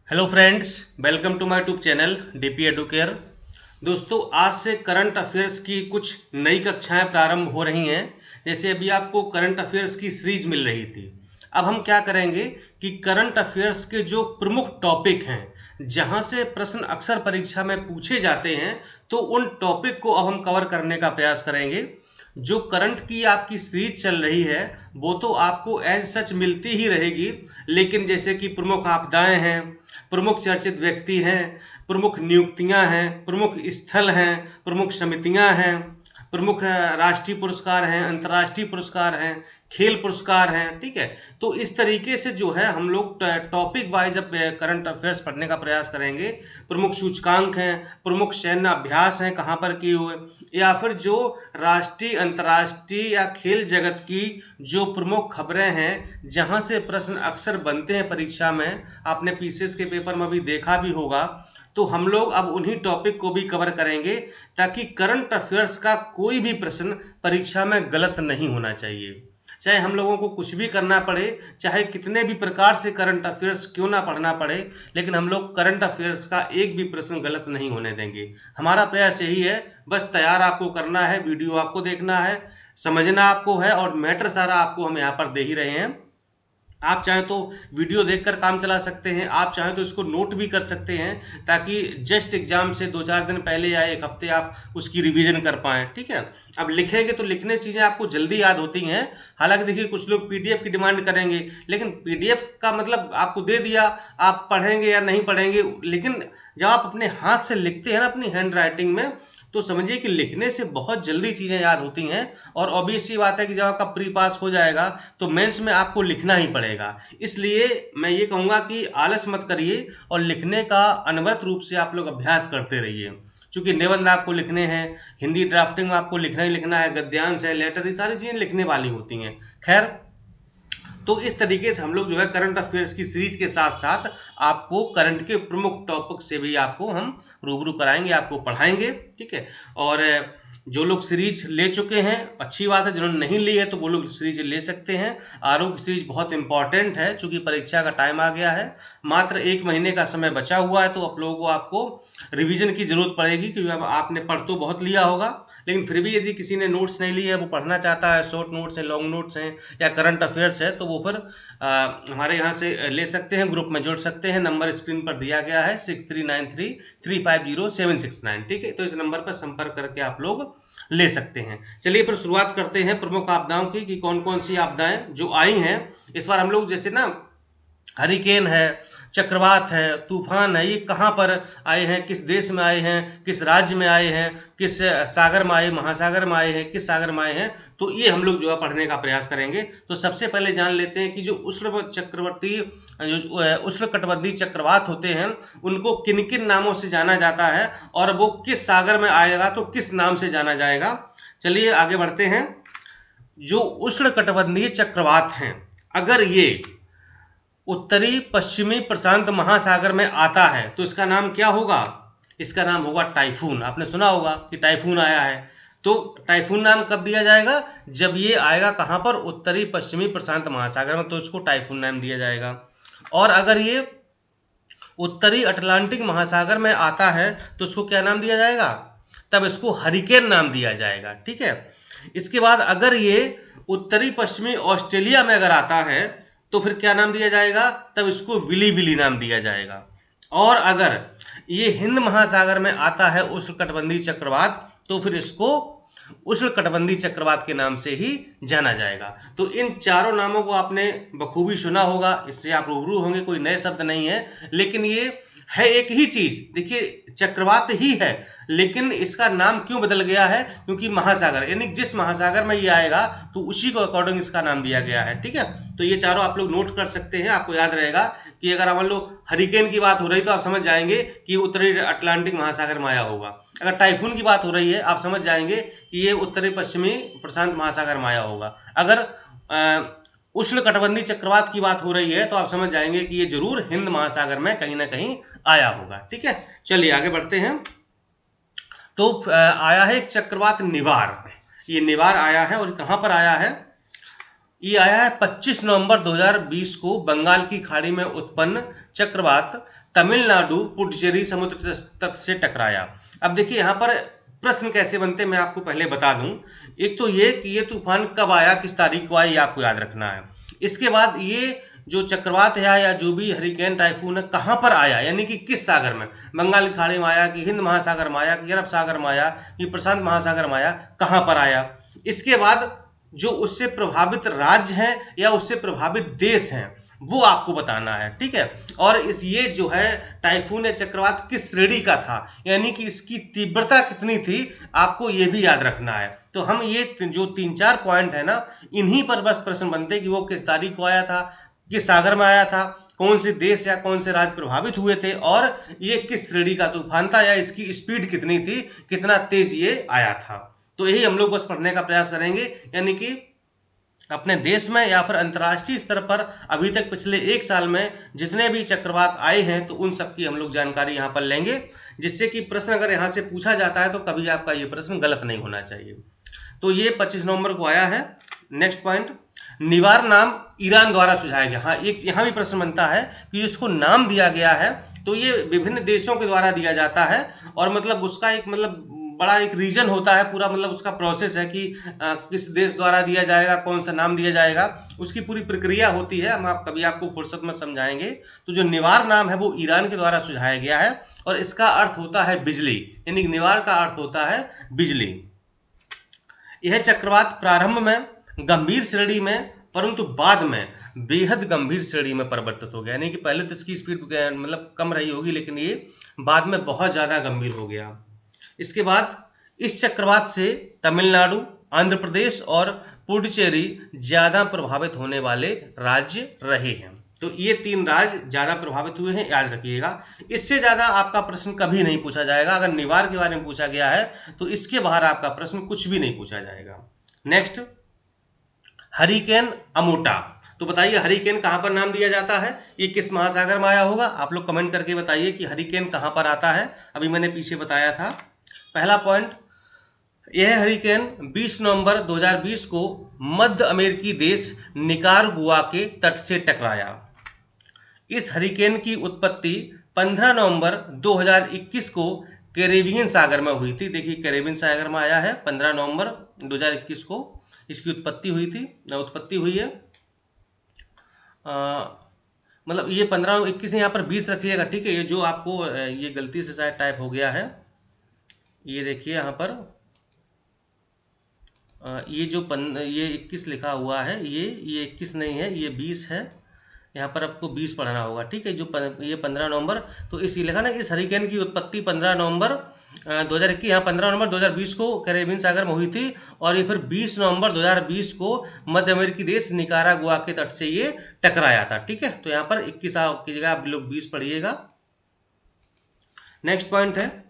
Hello friends, welcome to my YouTube channel DP Educare. दोस्तों, आज से करंट अफेयर्स की कुछ नई कक्षाएं प्रारंभ हो रही हैं। जैसे अभी आपको करंट अफेयर्स की सीरीज मिल रही थी, अब हम क्या करेंगे कि करंट अफेयर्स के जो प्रमुख टॉपिक हैं, जहां से प्रश्न अक्सर परीक्षा में पूछे जाते हैं, तो उन टॉपिक को अब हम कवर करने का प्रयास करेंगे। जो करंट की आपकी सीरीज चल रही है वो तो आपको एज सच मिलती ही रहेगी, लेकिन जैसे कि प्रमुख आपदाएं हैं, प्रमुख चर्चित व्यक्ति हैं, प्रमुख नियुक्तियां हैं, प्रमुख स्थल हैं, प्रमुख समितियां हैं, प्रमुख राष्ट्रीय पुरस्कार हैं, अंतर्राष्ट्रीय पुरस्कार हैं, खेल पुरस्कार हैं, ठीक है। तो इस तरीके से जो है हम लोग टॉपिक वाइज अब करंट अफेयर्स पढ़ने का प्रयास करेंगे। प्रमुख सूचकांक हैं, प्रमुख सैन्य अभ्यास हैं कहाँ पर किए हुए, या फिर जो राष्ट्रीय अंतर्राष्ट्रीय या खेल जगत की जो प्रमुख खबरें हैं जहां से प्रश्न अक्सर बनते हैं परीक्षा में, आपने पीसीएस के पेपर में भी देखा भी होगा। तो हम लोग अब उन्हीं टॉपिक को भी कवर करेंगे ताकि करंट अफेयर्स का कोई भी प्रश्न परीक्षा में गलत नहीं होना चाहिए। चाहे हम लोगों को कुछ भी करना पड़े, चाहे कितने भी प्रकार से करंट अफेयर्स क्यों ना पढ़ना पड़े, लेकिन हम लोग करंट अफेयर्स का एक भी प्रश्न गलत नहीं होने देंगे। हमारा प्रयास यही है, बस तैयार आपको करना है, वीडियो आपको देखना है, समझना आपको है, और मैटर सारा आपको हम यहाँ पर दे ही रहे हैं। आप चाहें तो वीडियो देखकर काम चला सकते हैं, आप चाहें तो इसको नोट भी कर सकते हैं, ताकि जस्ट एग्जाम से 2-4 दिन पहले या एक हफ्ते आप उसकी रिवीजन कर पाएँ, ठीक है। अब लिखेंगे तो लिखने चीज़ें आपको जल्दी याद होती हैं। हालांकि देखिए, कुछ लोग पीडीएफ की डिमांड करेंगे, लेकिन पीडीएफ का मतलब आपको दे दिया, आप पढ़ेंगे या नहीं पढ़ेंगे। लेकिन जब आप अपने हाथ से लिखते हैं ना, अपनी हैंड राइटिंग में, तो समझिए कि लिखने से बहुत जल्दी चीज़ें याद होती हैं। और ऑब्वियस सी बात है कि जब आपका प्री पास हो जाएगा तो मेंस में आपको लिखना ही पड़ेगा। इसलिए मैं ये कहूँगा कि आलस मत करिए और लिखने का अनवरत रूप से आप लोग अभ्यास करते रहिए। क्योंकि निबंध आपको लिखने हैं, हिंदी ड्राफ्टिंग में आपको लिखना ही लिखना है, गद्यांश है, लेटर, ये सारी चीज़ें लिखने वाली होती हैं। खैर, तो इस तरीके से हम लोग जो है करंट अफेयर्स की सीरीज के साथ साथ आपको करंट के प्रमुख टॉपिक से भी आपको हम रूबरू कराएंगे, आपको पढ़ाएंगे, ठीक है। और जो लोग सीरीज ले चुके हैं अच्छी बात है, जिन्होंने नहीं ली है तो वो लोग सीरीज ले सकते हैं। आरोग्य सीरीज बहुत इंपॉर्टेंट है, चूंकि परीक्षा का टाइम आ गया है, मात्र 1 महीने का समय बचा हुआ है, तो आप लोगों को आपको रिवीजन की जरूरत पड़ेगी, क्योंकि अब आपने पढ़ तो बहुत लिया होगा, लेकिन फिर भी यदि किसी ने नोट्स नहीं लिए है, वो पढ़ना चाहता है, शॉर्ट नोट्स हैं, लॉन्ग नोट्स हैं, या करंट अफेयर्स है, तो वो फिर हमारे यहाँ से ले सकते हैं, ग्रुप में जुड़ सकते हैं। नंबर स्क्रीन पर दिया गया है 6393350769, ठीक है। तो इस नंबर पर संपर्क करके आप लोग ले सकते हैं। चलिए फिर शुरुआत करते हैं प्रमुख आपदाओं की, कि कौन कौन सी आपदाएं जो आई हैं इस बार। हम लोग जैसे ना, हरिकेन है, चक्रवात है, तूफान है, ये कहाँ पर आए हैं, किस देश में आए हैं, किस राज्य में आए हैं, किस सागर में आए, महासागर में आए हैं, किस सागर में आए हैं, तो ये हम लोग जो है पढ़ने का प्रयास करेंगे। तो सबसे पहले जान लेते हैं कि जो उष्णकटिबंधीय चक्रवात होते हैं, उनको किन किन नामों से जाना जाता है, और वो किस सागर में आएगा तो किस नाम से जाना जाएगा। चलिए आगे बढ़ते हैं। जो उष्णकटिबंधीय चक्रवात हैं, अगर ये उत्तरी पश्चिमी प्रशांत महासागर में आता है तो इसका नाम क्या होगा? इसका नाम होगा टाइफून। आपने सुना होगा कि टाइफून आया है। तो टाइफून नाम कब दिया जाएगा? जब ये आएगा कहाँ पर? उत्तरी पश्चिमी प्रशांत महासागर में, तो इसको टाइफून नाम दिया जाएगा। और अगर ये उत्तरी अटलांटिक महासागर में आता है तो इसको क्या नाम दिया जाएगा? तब इसको हरिकेन नाम दिया जाएगा, ठीक है। इसके बाद अगर ये उत्तरी पश्चिमी ऑस्ट्रेलिया में अगर आता है तो फिर क्या नाम दिया जाएगा? तब इसको विली विली नाम दिया जाएगा। और अगर ये हिंद महासागर में आता है उष्णकटिबंधीय चक्रवात, तो फिर इसको उष्णकटिबंधीय चक्रवात के नाम से ही जाना जाएगा। तो इन चारों नामों को आपने बखूबी सुना होगा, इससे आप रूबरू होंगे, कोई नए शब्द नहीं है, लेकिन ये है एक ही चीज। देखिए, चक्रवात ही है, लेकिन इसका नाम क्यों बदल गया है? क्योंकि महासागर, यानी जिस महासागर में ये आएगा तो उसी को अकॉर्डिंग इसका नाम दिया गया है, ठीक है। तो ये चारों आप लोग नोट कर सकते हैं, आपको याद रहेगा कि अगर मान लो हरिकेन की बात हो रही तो आप समझ जाएंगे कि उत्तरी अटलांटिक महासागर में आया होगा। अगर टाइफून की बात हो रही है, आप समझ जाएंगे कि ये उत्तरी पश्चिमी प्रशांत महासागर में आया होगा। अगर उष्णकटिबंधीय चक्रवात की बात हो रही है तो आप समझ जाएंगे कि ये जरूर हिंद महासागर में कहीं ना कहीं आया होगा, ठीक है। चलिए आगे बढ़ते हैं। तो आया है एक चक्रवात निवार। ये निवार आया है, और कहाँ पर आया है? ये आया है 25 नवंबर 2020 को बंगाल की खाड़ी में उत्पन्न चक्रवात तमिलनाडु पुडुचेरी समुद्र तट से टकराया। अब देखिए यहाँ पर प्रश्न कैसे बनते मैं आपको पहले बता दूं। एक तो ये कि ये तूफान कब आया, किस तारीख को आया, ये आपको याद रखना है। इसके बाद ये जो चक्रवात है या जो भी हरिकेन टाइफून है कहाँ पर आया, यानी कि किस सागर में, बंगाल की खाड़ी में आया कि हिंद महासागर में आया कि अरब सागर में आया कि प्रशांत महासागर में आया, कहाँ पर आया। इसके बाद जो उससे प्रभावित राज्य हैं या उससे प्रभावित देश हैं वो आपको बताना है, ठीक है। और इस ये जो है टाइफून या चक्रवात किस श्रेणी का था, यानी कि इसकी तीव्रता कितनी थी, आपको ये भी याद रखना है। तो हम ये जो 3-4 पॉइंट है ना, इन्हीं पर बस प्रश्न बनते कि वो किस तारीख को आया था, किस सागर में आया था, कौन से देश या कौन से राज्य प्रभावित हुए थे, और ये किस श्रेणी का तूफान था या इसकी स्पीड कितनी थी, कितना तेज ये आया था। तो यही हम लोग बस पढ़ने का प्रयास करेंगे, यानी कि अपने देश में या फिर अंतर्राष्ट्रीय स्तर पर अभी तक पिछले 1 साल में जितने भी चक्रवात आए हैं तो उन सब की हम लोग जानकारी यहाँ पर लेंगे, जिससे कि प्रश्न अगर यहाँ से पूछा जाता है तो कभी आपका ये प्रश्न गलत नहीं होना चाहिए। तो ये 25 नवंबर को आया है। नेक्स्ट पॉइंट, निवार नाम ईरान द्वारा सुझाया गया। हाँ, एक यहाँ भी प्रश्न बनता है कि जिसको नाम दिया गया है तो ये विभिन्न देशों के द्वारा दिया जाता है, और मतलब उसका एक बड़ा एक रीजन होता है पूरा, उसका प्रोसेस है कि किस देश द्वारा दिया जाएगा, कौन सा नाम दिया जाएगा, उसकी पूरी प्रक्रिया होती है। हम कभी आपको फुर्सत में समझाएंगे। तो जो निवार नाम है वो ईरान के द्वारा सुझाया गया है, और इसका अर्थ होता है बिजली, यानी निवार का अर्थ होता है बिजली। यह चक्रवात प्रारंभ में गंभीर श्रेणी में परंतु बाद में बेहद गंभीर श्रेणी में परिवर्तित हो गया, यानी कि पहले तो इसकी स्पीड कम रही होगी, लेकिन ये बाद में बहुत ज़्यादा गंभीर हो गया। इसके बाद इस चक्रवात से तमिलनाडु, आंध्र प्रदेश और पुडुचेरी ज़्यादा प्रभावित होने वाले राज्य रहे हैं। तो ये 3 राज्य ज़्यादा प्रभावित हुए हैं, याद रखिएगा। इससे ज़्यादा आपका प्रश्न कभी नहीं पूछा जाएगा। अगर निवार के बारे में पूछा गया है तो इसके बाहर आपका प्रश्न कुछ भी नहीं पूछा जाएगा। नेक्स्ट, हरिकेन अमोटा। तो बताइए हरिकेन कहाँ पर नाम दिया जाता है, ये किस महासागर में आया होगा, आप लोग कमेंट करके बताइए कि हरिकेन कहाँ पर आता है। अभी मैंने पीछे बताया था। पहला पॉइंट, यह हरिकेन 20 नवंबर 2020 को मध्य अमेरिकी देश निकारागुआ के तट से टकराया। इस हरिकेन की उत्पत्ति 15 नवंबर 2021 को कैरेबियन सागर में हुई थी। देखिए कैरेबियन सागर में आया है, 15 नवंबर 2021 को इसकी उत्पत्ति हुई है। ये 15-21 यहाँ पर 20 रखिएगा, ठीक है। ये जो आपको ये गलती से शायद टाइप हो गया है, ये देखिए यहाँ पर ये 21 लिखा हुआ है, ये 21 नहीं है, ये 20 है। यहाँ पर आपको 20 पढ़ना होगा, ठीक है। ये 15 नवंबर, तो इसी लिखा ना, इस हरिकेन की उत्पत्ति 15 नवंबर 2021, यहाँ 15 नवंबर 2020 को कैरेबियन सागर में हुई थी, और ये फिर 20 नवंबर 2020 को मध्य अमेरिकी देश निकारागुआ के तट से ये टकराया था, ठीक है। तो यहाँ पर 21 की जगह आप लोग 20 पढ़िएगा। नेक्स्ट पॉइंट है,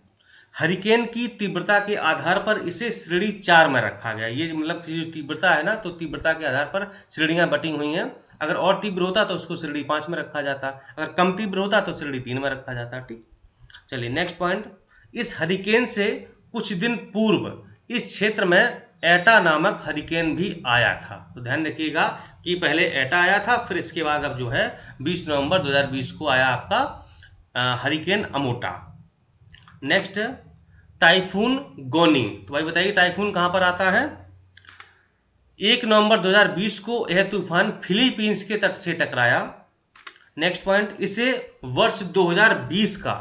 हरिकेन की तीव्रता के आधार पर इसे श्रेणी 4 में रखा गया। ये जो तीव्रता है ना, तो तीव्रता के आधार पर श्रेणियां बटी हुई हैं। अगर और तीव्र होता तो उसको श्रेणी 5 में रखा जाता, अगर कम तीव्र होता तो श्रेणी 3 में रखा जाता, ठीक। चलिए नेक्स्ट पॉइंट, इस हरिकेन से कुछ दिन पूर्व इस क्षेत्र में एटा नामक हरिकेन भी आया था। तो ध्यान रखिएगा कि पहले एटा आया था, फिर इसके बाद अब जो है 20 नवंबर 2020 को आया आपका हरिकेन अमोटा। नेक्स्ट, टाइफून गोनी। तो भाई बताइए टाइफून कहां पर आता है। 1 नवंबर 2020 को यह तूफान फिलीपींस के तट से टकराया। नेक्स्ट पॉइंट, इसे वर्ष 2020 का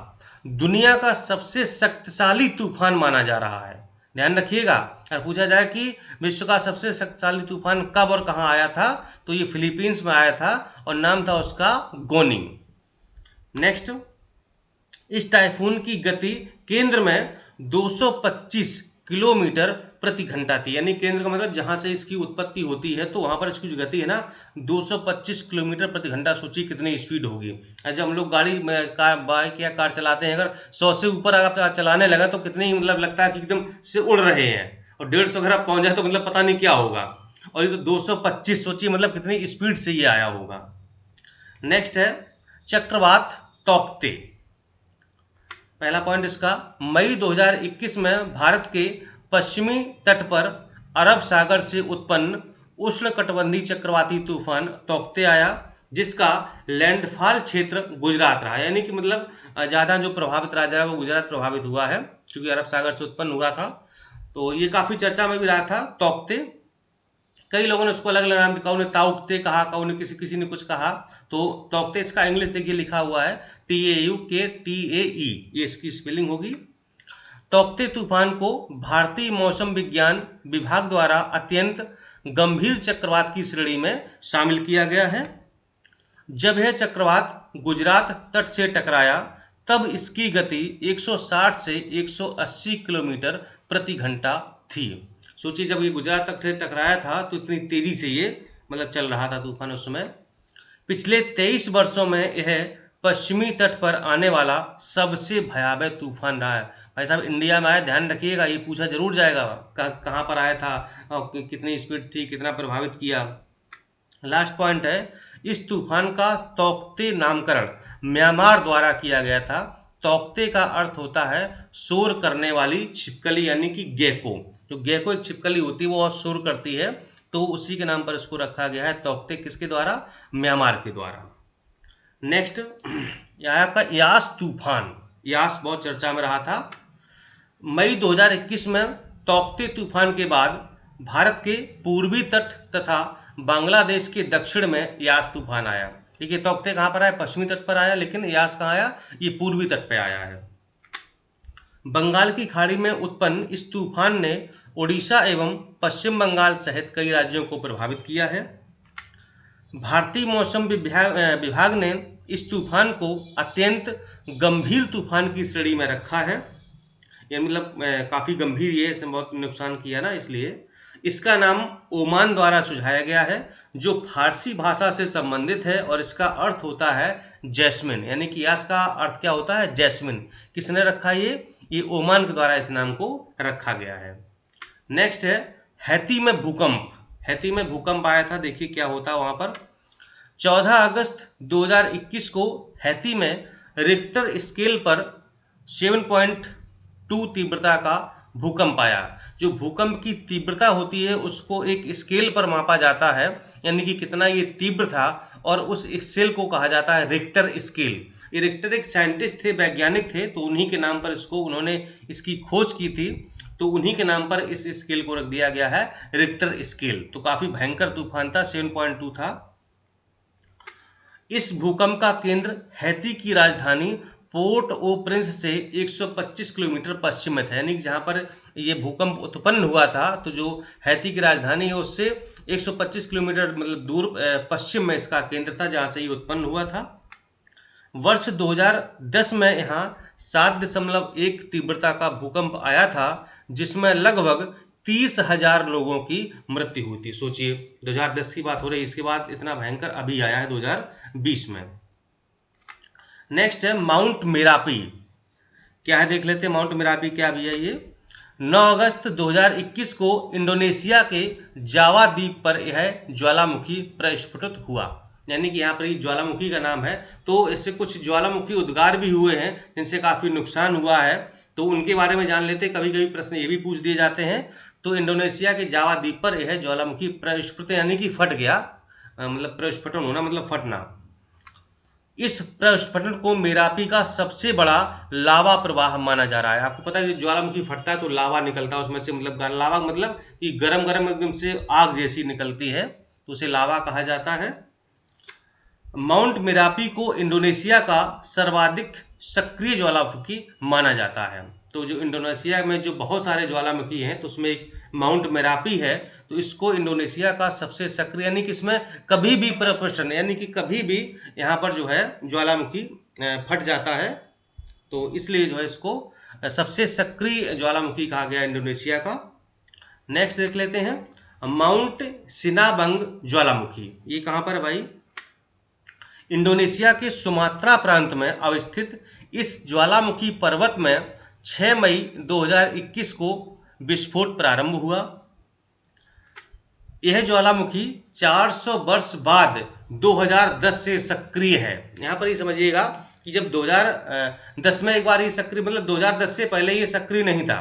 दुनिया का सबसे शक्तिशाली तूफान माना जा रहा है। ध्यान रखिएगा, अगर पूछा जाए कि विश्व का सबसे शक्तिशाली तूफान कब और कहां आया था, तो ये फिलीपींस में आया था और नाम था उसका गोनी। नेक्स्ट, इस टाइफून की गति केंद्र में 225 किलोमीटर प्रति घंटा थी, यानी केंद्र का मतलब जहां से इसकी उत्पत्ति होती है तो वहां पर इसकी जो गति है ना 225 किलोमीटर प्रति घंटा। सोचिए कितनी स्पीड होगी। जब हम लोग गाड़ी में बाइक या कार चलाते हैं, अगर 100 से ऊपर अगर चलाने लगा तो कितनी लगता है कि एकदम से उड़ रहे हैं, और 150 अगर आप पहुंच जाए तो पता नहीं क्या होगा। और ये तो 225, सोचिए कितनी स्पीड से ये आया होगा। नेक्स्ट है चक्रवात तौकते। पहला पॉइंट इसका, मई 2021 में भारत के पश्चिमी तट पर अरब सागर से उत्पन्न उष्णकटिबंधीय चक्रवाती तूफान तौकते आया, जिसका लैंडफॉल क्षेत्र गुजरात रहा। यानी कि मतलब ज़्यादा जो प्रभावित राज्य रहा वो गुजरात प्रभावित हुआ है, क्योंकि अरब सागर से उत्पन्न हुआ था। तो ये काफ़ी चर्चा में भी रहा था तौकते। कई लोगों ने उसको अलग अलग नाम दिया, कहीं ने ताउकते कहा, कहीं ने किसी ने कुछ कहा। तो तौकते इसका इंग्लिश देखिए लिखा हुआ है TAUKTAE, ये इसकी स्पेलिंग होगी। तौकते तूफान को भारतीय मौसम विज्ञान विभाग द्वारा अत्यंत गंभीर चक्रवात की श्रेणी में शामिल किया गया है। जब यह चक्रवात गुजरात तट से टकराया तब इसकी गति 160 से 180 किलोमीटर प्रति घंटा थी। सोचिए, जब ये गुजरात तट से टकराया था तो इतनी तेजी से ये मतलब चल रहा था तूफान उस समय। पिछले 23 वर्षों में यह पश्चिमी तट पर आने वाला सबसे भयावह तूफान रहा है। भाई साहब, इंडिया में आया, ध्यान रखिएगा, ये पूछा जरूर जाएगा कहाँ पर आया था और कितनी स्पीड थी, कितना प्रभावित किया। लास्ट पॉइंट है, इस तूफान का तौकते नामकरण म्यांमार द्वारा किया गया था। तौकते का अर्थ होता है शोर करने वाली छिपकली, यानी कि गेको। जो गेको एक छिपकली होती है वो और शोर करती है, तो उसी के नाम पर इसको रखा गया है तौकते। किसके द्वारा? म्यांमार के द्वारा। नेक्स्ट, यहाँ का यास तूफान। यास बहुत चर्चा में रहा था। मई 2021 में तौकते तूफान के बाद भारत के पूर्वी तट तथा बांग्लादेश के दक्षिण में यास तूफान आया। देखिए, तौकते कहाँ पर आया? पश्चिमी तट पर आया, लेकिन यास कहाँ आया? ये पूर्वी तट पर आया है। बंगाल की खाड़ी में उत्पन्न इस तूफान ने ओडिशा एवं पश्चिम बंगाल सहित कई राज्यों को प्रभावित किया है। भारतीय मौसम विभाग ने इस तूफान को अत्यंत गंभीर तूफान की श्रेणी में रखा है। ये मतलब काफ़ी गंभीर, ये इसने बहुत नुकसान किया ना, इसलिए इसका नाम ओमान द्वारा सुझाया गया है, जो फारसी भाषा से संबंधित है और इसका अर्थ होता है जैस्मिन। यानी कि यास का अर्थ क्या होता है? जैस्मिन। किसने रखा ये ओमान के द्वारा इस नाम को रखा गया है। नेक्स्ट है हैती में भूकंप। हैती में भूकंप आया था, देखिए क्या होता है वहाँ पर। 14 अगस्त 2021 को हैती में रिक्टर स्केल पर 7.2 तीव्रता का भूकंप आया। जो भूकंप की तीव्रता होती है उसको एक स्केल पर मापा जाता है, यानी कि कितना ये तीव्र था, और उस स्केल को कहा जाता है रिक्टर स्केल। ये रिक्टर एक साइंटिस्ट थे, वैज्ञानिक थे, तो उन्हीं के नाम पर इसको उन्होंने इसकी खोज की थी, तो उन्हीं के नाम पर इस स्केल को रख दिया गया है रिक्टर स्केल। तो काफ़ी भयंकर तूफान था, 7.2 था। इस भूकंप का केंद्र हैती की राजधानी पोर्ट ओ प्रिंस से 125 किलोमीटर पश्चिम में था। यानी कि जहाँ पर ये भूकंप उत्पन्न हुआ था, तो जो हैती की राजधानी है उससे 125 किलोमीटर मतलब दूर पश्चिम में इसका केंद्र था, जहाँ से ये उत्पन्न हुआ था। वर्ष 2010 में यहाँ 7.1 तीव्रता का भूकंप आया था, जिसमें लगभग 30,000 लोगों की मृत्यु हुई थी। सोचिए, 2010 की बात हो रही है, इसके बाद इतना भयंकर अभी आया है 2020 में। नेक्स्ट है माउंट मेरापी। क्या है देख लेते हैं, माउंट मेरापी क्या भी है ये। 9 अगस्त 2021 को इंडोनेशिया के जावा द्वीप पर यह ज्वालामुखी प्रस्फुटित हुआ। यानी कि यहाँ पर ये ज्वालामुखी का नाम है, तो इससे कुछ ज्वालामुखी उद्गार भी हुए हैं जिनसे काफ़ी नुकसान हुआ है, तो उनके बारे में जान लेते हैं। कभी कभी प्रश्न ये भी पूछ दिए जाते हैं। तो इंडोनेशिया के जावा द्वीप पर यह ज्वालामुखी प्रस्फुटित यानी कि फट गया, मतलब प्रस्फुटन होना मतलब फटना। इस प्रस्फुटन को मेरापी का सबसे बड़ा लावा प्रवाह माना जा रहा है। आपको पता है कि ज्वालामुखी फटता है तो लावा निकलता है उसमें से, मतलब लावा मतलब कि गरम गरम एकदम से आग जैसी निकलती है, तो उसे लावा कहा जाता है। माउंट मेरापी को इंडोनेशिया का सर्वाधिक सक्रिय ज्वालामुखी माना जाता है। तो जो इंडोनेशिया में जो बहुत सारे ज्वालामुखी हैं, तो उसमें एक माउंट मेरापी है, तो इसको इंडोनेशिया का सबसे सक्रिय, यानी कि इसमें कभी भी प्रस्फुटन यानी कि कभी भी यहाँ पर जो है ज्वालामुखी फट जाता है, तो इसलिए जो है इसको सबसे सक्रिय ज्वालामुखी कहा गया इंडोनेशिया का। नेक्स्ट देख लेते हैं माउंट सिनाबंग ज्वालामुखी। ये कहाँ पर है भाई? इंडोनेशिया के सुमात्रा प्रांत में अवस्थित इस ज्वालामुखी पर्वत में 6 मई 2021 को विस्फोट प्रारंभ हुआ। यह ज्वालामुखी 400 वर्ष बाद 2010 से सक्रिय है। यहाँ पर ये समझिएगा कि जब 2010 में एक बार ये सक्रिय, मतलब 2010 से पहले ये सक्रिय नहीं था,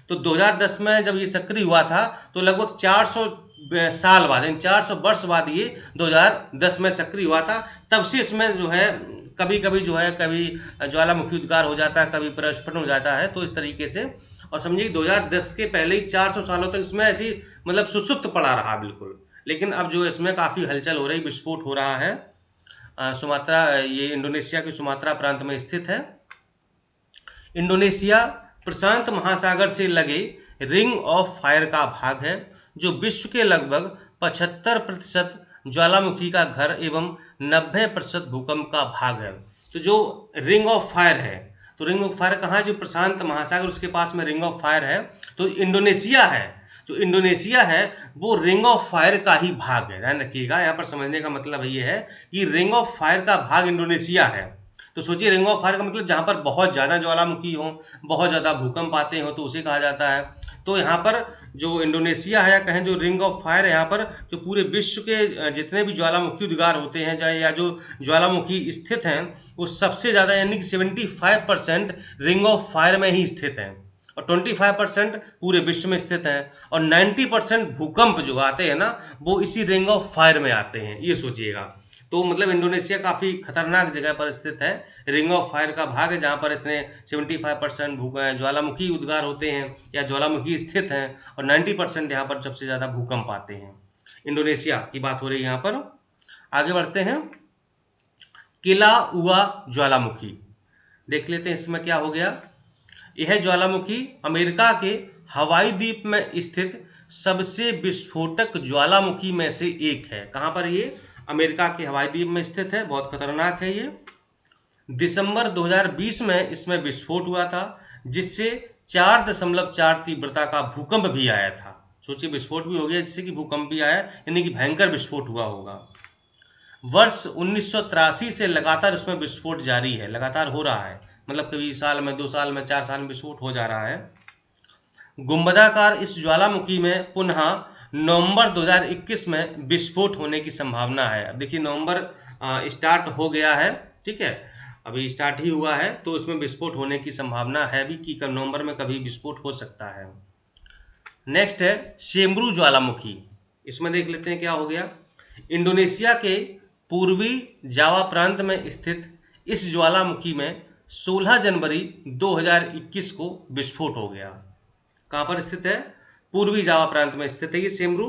तो 2010 में जब ये सक्रिय हुआ था तो लगभग 400 साल बाद, इन 400 वर्ष बाद ये 2010 में सक्रिय हुआ था। तब से इसमें जो है कभी कभी जो है कभी ज्वालामुखी उद्गार हो जाता है, कभी प्रस्फुटन हो जाता है, तो इस तरीके से। और समझिए 2010 के पहले ही 400 सालों तक इसमें ऐसी मतलब सुसुप्त पड़ा रहा बिल्कुल। लेकिन अब जो इसमें काफ़ी हलचल हो रही, विस्फोट हो रहा है। सुमात्रा, ये इंडोनेशिया के सुमात्रा प्रांत में स्थित है। इंडोनेशिया प्रशांत महासागर से लगे रिंग ऑफ फायर का भाग है, जो विश्व के लगभग 75% ज्वालामुखी का घर एवं 90% भूकंप का भाग है। तो जो रिंग ऑफ फायर है, तो रिंग ऑफ फायर कहाँ है? जो प्रशांत महासागर उसके पास में रिंग ऑफ फायर है, तो इंडोनेशिया है। जो इंडोनेशिया है वो रिंग ऑफ फायर का ही भाग है। ध्यान रखिएगा, यहाँ पर समझने का मतलब ये है कि रिंग ऑफ फायर का भाग इंडोनेशिया है। तो सोचिए, रिंग ऑफ फायर का मतलब जहाँ पर बहुत ज़्यादा ज्वालामुखी हो, बहुत ज़्यादा भूकंप आते हो, तो उसे कहा जाता है। तो यहाँ पर जो इंडोनेशिया है, या कहें जो रिंग ऑफ फायर है, यहाँ पर जो पूरे विश्व के जितने भी ज्वालामुखी उद्गार होते हैं चाहे, या जो ज्वालामुखी स्थित हैं, वो सबसे ज़्यादा यानी कि 75% रिंग ऑफ फायर में ही स्थित हैं, और 25% पूरे विश्व में स्थित हैं, और 90% भूकंप जो आते हैं ना, वो इसी रिंग ऑफ फायर में आते हैं। ये सोचिएगा। तो मतलब इंडोनेशिया काफ़ी खतरनाक जगह पर स्थित है, रिंग ऑफ फायर का भाग है, जहाँ पर इतने 75% ज्वालामुखी उद्गार होते हैं या ज्वालामुखी स्थित हैं, और 90% यहाँ पर सबसे ज़्यादा भूकंप आते हैं। इंडोनेशिया की बात हो रही है यहाँ पर। आगे बढ़ते हैं। किलाउआ ज्वालामुखी देख लेते हैं, इसमें क्या हो गया। यह ज्वालामुखी अमेरिका के हवाई द्वीप में स्थित सबसे विस्फोटक ज्वालामुखी में से एक है। कहाँ पर ये? अमेरिका के हवाई द्वीप में स्थित है, बहुत खतरनाक है ये। दिसंबर 2020 में इसमें विस्फोट हुआ था, जिससे 4.4 तीव्रता का भूकंप भी आया था। सोचिए, विस्फोट भी हो गया जिससे कि भूकंप भी आया, यानी कि भयंकर विस्फोट हुआ होगा। वर्ष 1983 से लगातार इसमें विस्फोट जारी है, लगातार हो रहा है, मतलब कभी साल में, 2 साल में, 4 साल में विस्फोट हो जा रहा है। गुंबदाकार इस ज्वालामुखी में पुनः नवंबर 2021 में विस्फोट होने की संभावना है। अब देखिए, नवंबर स्टार्ट हो गया है, ठीक है, अभी स्टार्ट ही हुआ है, तो इसमें विस्फोट होने की संभावना है भी कि नवंबर में कभी विस्फोट हो सकता है। नेक्स्ट है सेमरू ज्वालामुखी। इसमें देख लेते हैं क्या हो गया। इंडोनेशिया के पूर्वी जावा प्रांत में स्थित इस ज्वालामुखी में 16 जनवरी 2021 को विस्फोट हो गया। कहाँ पर स्थित है? पूर्वी जावा प्रांत में स्थित है ये सेमरू।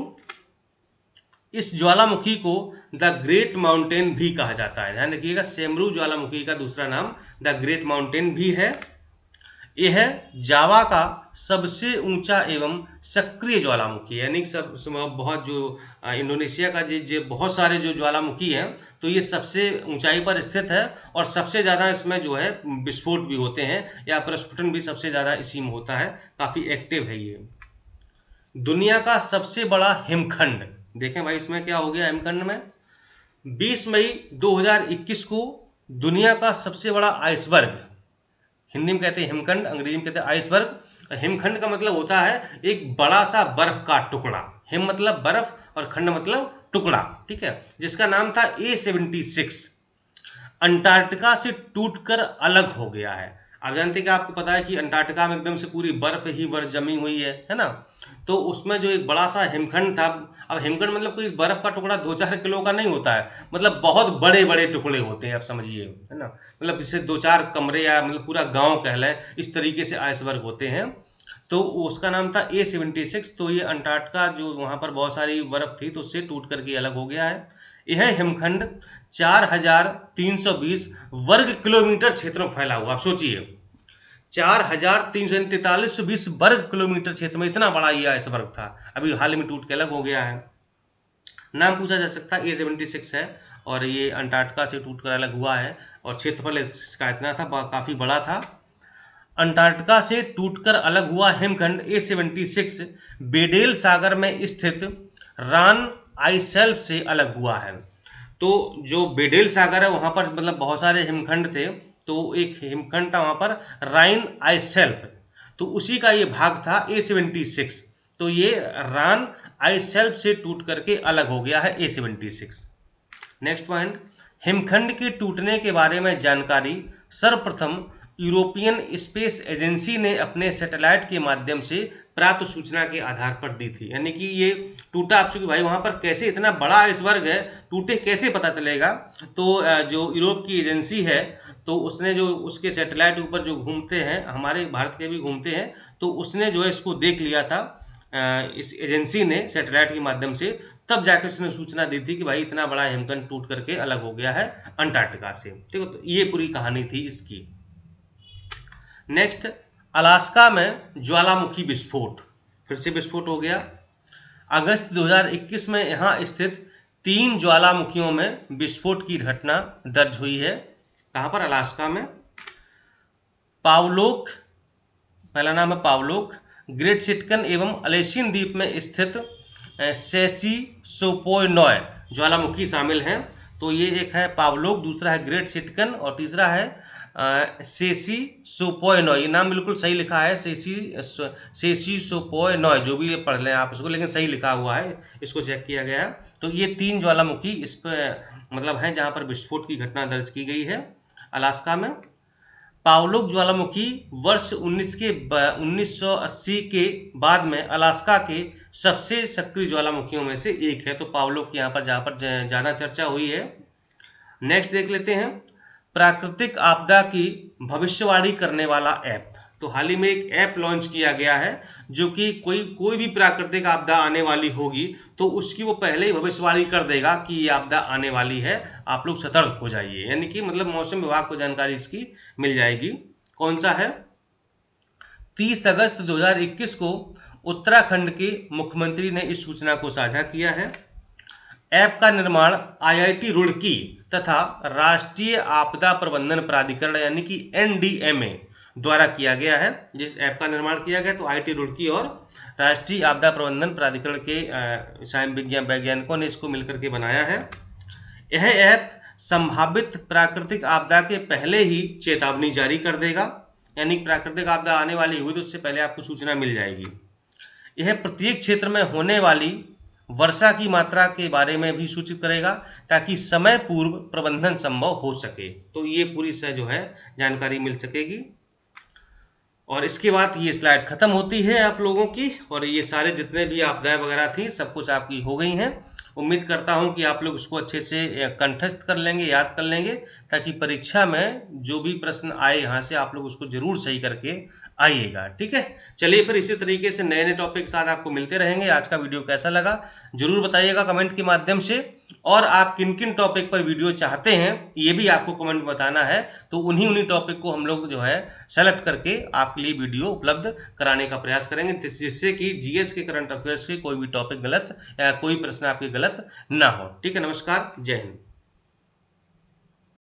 इस ज्वालामुखी को द ग्रेट माउंटेन भी कहा जाता है। ध्यान रखिएगा, सेमरू ज्वालामुखी का दूसरा नाम द ग्रेट माउंटेन भी है। यह जावा का सबसे ऊंचा एवं सक्रिय ज्वालामुखी है, यानी सब बहुत जो इंडोनेशिया का जो बहुत सारे जो ज्वालामुखी हैं, तो ये सबसे ऊंचाई पर स्थित है, और सबसे ज़्यादा इसमें जो है विस्फोट भी होते हैं, या प्रस्फुटन भी सबसे ज़्यादा इसी में होता है, काफ़ी एक्टिव है ये। दुनिया का सबसे बड़ा हिमखंड, देखें भाई इसमें क्या हो गया हिमखंड में। 20 मई 2021 को दुनिया का सबसे बड़ा आइसबर्ग, हिंदी में कहते हैं हिमखंड, अंग्रेजी में कहते हैं आइसबर्ग। हिमखंड का मतलब होता है एक बड़ा सा बर्फ का टुकड़ा। हिम मतलब बर्फ और खंड मतलब टुकड़ा, ठीक है, जिसका नाम था A76, अंटार्कटिका से टूटकर अलग हो गया है। आप जानते हैं कि आपको पता है कि अंटार्कटिका में एकदम से पूरी बर्फ ही बर्फ जमी हुई है ना। तो उसमें जो एक बड़ा सा हिमखंड था, अब हिमखंड मतलब कोई बर्फ का टुकड़ा 2-4 किलो का नहीं होता है, मतलब बहुत बड़े बड़े टुकड़े होते हैं, आप समझिए, है ना, मतलब जैसे 2-4 कमरे या मतलब पूरा गांव कह लें, इस तरीके से आइसबर्ग होते हैं। तो उसका नाम था A76। तो ये अंटार्कटिका जो वहाँ पर बहुत सारी बर्फ थी, तो उससे टूट करके अलग हो गया है। यह हिमखंड 4,320 वर्ग किलोमीटर क्षेत्र में फैला हुआ। आप सोचिए, 4,343 वर्ग किलोमीटर क्षेत्र में इतना बड़ा ये आइसबर्ग था, अभी हाल में टूट के अलग हो गया है। नाम पूछा जा सकता है, A76 है, और ये अंटार्कटिका से टूट कर अलग हुआ है, और क्षेत्रफल इसका इतना था, काफ़ी बड़ा था। अंटार्कटिका से टूटकर अलग हुआ हिमखंड A76 बेडेल सागर में स्थित रान आइसशेल्फ से अलग हुआ है। तो जो बेडेल सागर है वहाँ पर मतलब बहुत सारे हिमखंड थे, तो एक हिमखंड था वहाँ पर राइन आइसशेल्फ, तो उसी का ये भाग था A76। तो ये रान आइसशेल्फ से टूट करके अलग हो गया है A76। नेक्स्ट पॉइंट, हिमखंड के टूटने के बारे में जानकारी सर्वप्रथम यूरोपियन स्पेस एजेंसी ने अपने सैटेलाइट के माध्यम से प्राप्त सूचना के आधार पर दी थी। यानी कि ये टूटा आप चूंकि भाई वहाँ पर कैसे इतना बड़ा आइसबर्ग है, टूटे कैसे पता चलेगा। तो जो यूरोप की एजेंसी है तो उसने जो उसके सैटेलाइट ऊपर जो घूमते हैं, हमारे भारत के भी घूमते हैं, तो उसने जो है इसको देख लिया था इस एजेंसी ने सैटेलाइट के माध्यम से, तब जाकर उसने सूचना दी थी कि भाई इतना बड़ा हिमखंड टूट करके अलग हो गया है अंटार्कटिका से। ठीक है, तो ये पूरी कहानी थी इसकी। नेक्स्ट, अलास्का में ज्वालामुखी विस्फोट, फिर से विस्फोट हो गया। अगस्त 2021 में यहाँ स्थित 3 ज्वालामुखियों में विस्फोट की घटना दर्ज हुई है। कहाँ पर? अलास्का में। पावलोक, पहला नाम है पावलोक, ग्रेट सिटकन एवं अलेशियन द्वीप में स्थित सेसिसोपोइनॉय ज्वालामुखी शामिल हैं। तो ये एक है पावलोक, दूसरा है ग्रेट सिटकन और तीसरा है सेसिसोपोइनॉय। ये नाम बिल्कुल सही लिखा है, सेसिसोपोइनॉय, जो भी ये पढ़ लें आप इसको, लेकिन सही लिखा हुआ है, इसको चेक किया गया है। तो ये 3 ज्वालामुखी इस पर मतलब हैं जहाँ पर विस्फोट की घटना दर्ज की गई है अलास्का में। पावलोक ज्वालामुखी वर्ष 1980 के बाद में अलास्का के सबसे सक्रिय ज्वालामुखियों में से एक है। तो पावलोक यहाँ पर जहाँ पर ज़्यादा चर्चा हुई है। नेक्स्ट देख लेते हैं, प्राकृतिक आपदा की भविष्यवाणी करने वाला ऐप। तो हाल ही में एक ऐप लॉन्च किया गया है जो कि कोई भी प्राकृतिक आपदा आने वाली होगी तो उसकी वो पहले ही भविष्यवाणी कर देगा कि ये आपदा आने वाली है, आप लोग सतर्क हो जाइए। यानी कि मतलब मौसम विभाग को जानकारी इसकी मिल जाएगी। कौन सा है? 30 अगस्त 2021 को उत्तराखंड के मुख्यमंत्री ने इस सूचना को साझा किया है। ऐप का निर्माण IIT रुड़की तथा राष्ट्रीय आपदा प्रबंधन प्राधिकरण यानी कि NDMA द्वारा किया गया है। जिस ऐप का निर्माण किया गया तो IIT रुड़की और राष्ट्रीय आपदा प्रबंधन प्राधिकरण के वैज्ञानिकों ने इसको मिलकर के बनाया है। यह ऐप संभावित प्राकृतिक आपदा के पहले ही चेतावनी जारी कर देगा, यानी प्राकृतिक आपदा आने वाली हुई तो उससे पहले आपको सूचना मिल जाएगी। यह प्रत्येक क्षेत्र में होने वाली वर्षा की मात्रा के बारे में भी सूचित करेगा ताकि समय पूर्व प्रबंधन संभव हो सके। तो ये पूरी से जो है जानकारी मिल सकेगी। और इसके बाद ये स्लाइड खत्म होती है आप लोगों की, और ये सारे जितने भी आपदाएं वगैरह थी सब कुछ आपकी हो गई हैं। उम्मीद करता हूं कि आप लोग उसको अच्छे से कंठस्थ कर लेंगे, याद कर लेंगे, ताकि परीक्षा में जो भी प्रश्न आए यहाँ से आप लोग उसको जरूर सही करके आइएगा। ठीक है, चलिए फिर इसी तरीके से नए नए टॉपिक के साथ आपको मिलते रहेंगे। आज का वीडियो कैसा लगा जरूर बताइएगा कमेंट के माध्यम से, और आप किन किन टॉपिक पर वीडियो चाहते हैं ये भी आपको कमेंट में बताना है। तो उन्हीं टॉपिक को हम लोग जो है सेलेक्ट करके आपके लिए वीडियो उपलब्ध कराने का प्रयास करेंगे, जिससे कि GS के करंट अफेयर्स के कोई भी टॉपिक गलत या कोई प्रश्न आपके गलत ना हो। ठीक है, नमस्कार, जय हिंद।